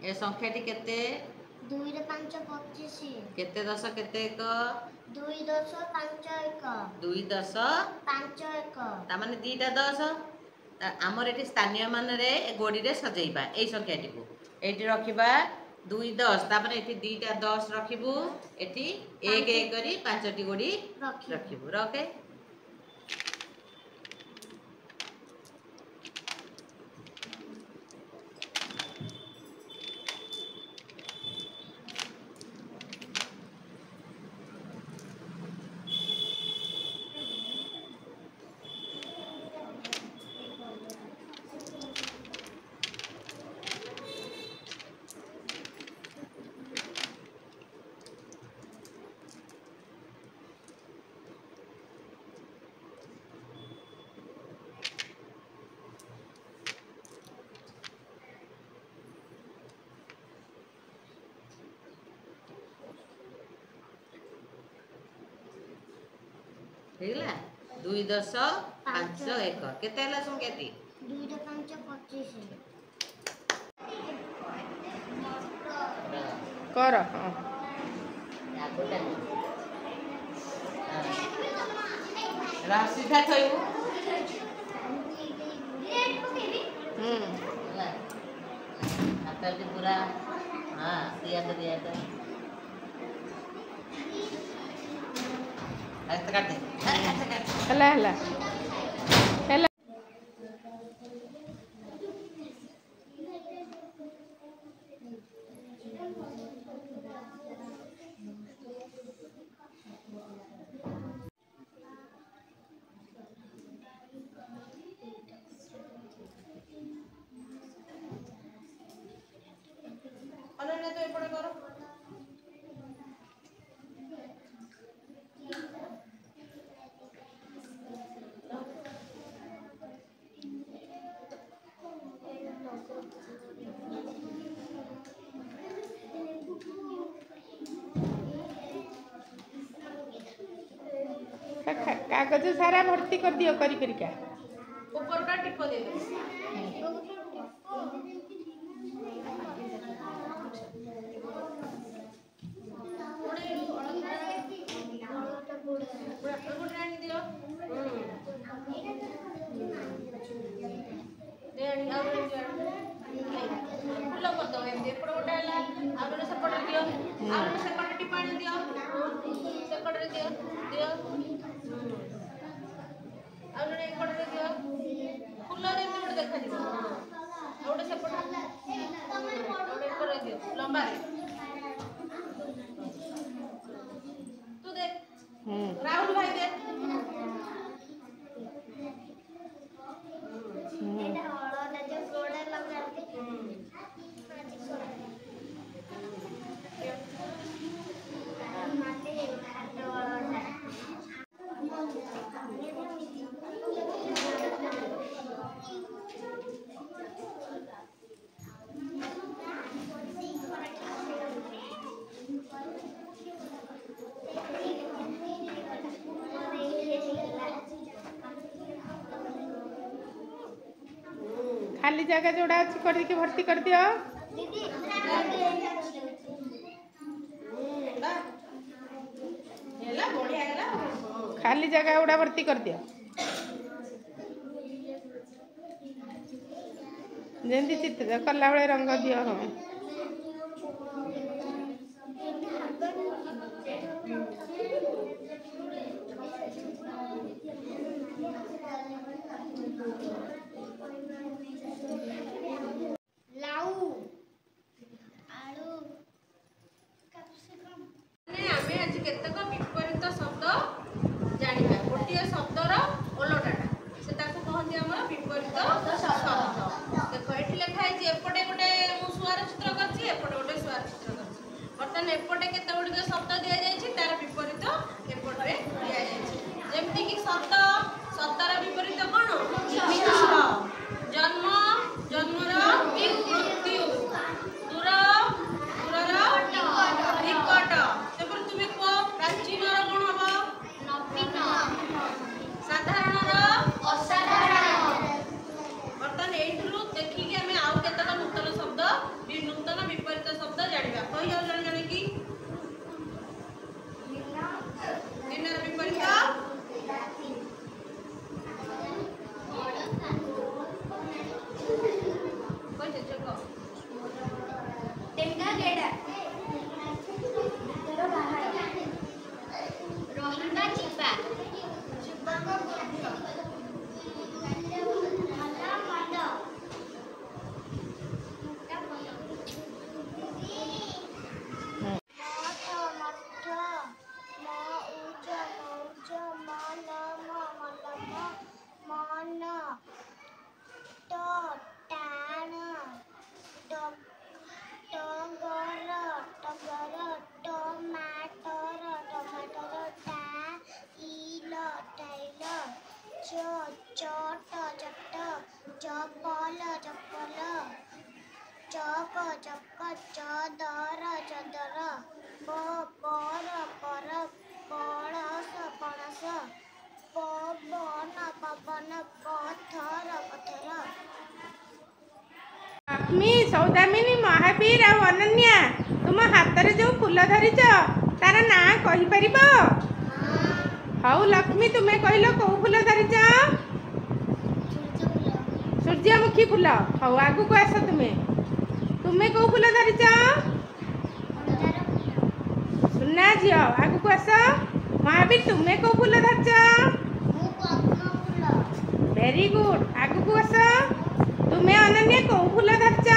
ए संख्याटी केते 2 रे 5 25 केते 10 केते 1 2 10 5 1 2 10 5 1 ता माने दीटा 10 आमर एटी स्थानीय मान रे गोड़ी रे सजेइबा ए संख्याटी को एटी रखिबा 2 10 तापर एटी दीटा 10 रखिबू एटी 1 1 करी 5 टी गोड़ी रखिबू रखे हेला 2 10 5 1 केते हला संख्याटी 2 रे 5 25 कर सीधा थइबू हाथ पूरा हाँ दिया तो काट दे हला हला हला अनन्या तो एपटे करो कागज सारा भर्ती कर दियो करी करिका ऊपर का टिप दे दो लंबा तू देख राहुल भाई देख खाली जगह जोड़ा अच्छी करके भर्ती कर दियो खाली जगह गुड़ा भर्ती कर दियो जमी चित्र कला बेले रंग दियो हाँ केतक विपरीत शब्द जानिबा गोटे शब्दर ओलटाटा से ताको कहंती हमर विपरीत शब्द देखो एठी लिखा है जे एपटे गोटे मु सुआर चित्र करछि एपटे गोटे सुआर चित्र करछि बर्तन एपटे केते गुडी शब्द दिया जायछि तार विपरीत एपटे दिया जायछि जेमति कि सत सतर विपरीत कोन मिछ ଚଦର ଚଦର ପର କଳସ କଳସ ପବନ ପବନ ପଥର ପଥର। ଲକ୍ଷ୍ମୀ, ସୌଦାମିନୀ, ମହାବୀର ଆଉ ଅନନ୍ୟା, ତୁମ ହାତରେ ଯେଉଁ ଫୁଲ ଧରିଛ ତାର ନାଁ କହିପାରିବ? ହଉ ଲକ୍ଷ୍ମୀ, ତୁମେ କହିଲ କୋଉ ଫୁଲ ଧରିଛ? ସୂର୍ଯ୍ୟମୁଖୀ ଫୁଲ। ହଉ ଆଗକୁ ଆସ ତୁମେ। ତୁମେ କୋଉ ଫୁଲ ଧରିଛ? ସୁନା ଝିଅ, ଆଗକୁ ଆସ। ମହାବୀର, ତୁମେ କୋଉ ଫୁଲ ଧରିଛ? Very good. ଆଗକୁ ଆସ। ତୁମେ ଅନନ୍ୟା କୋଉ ଫୁଲ ଧରିଛ?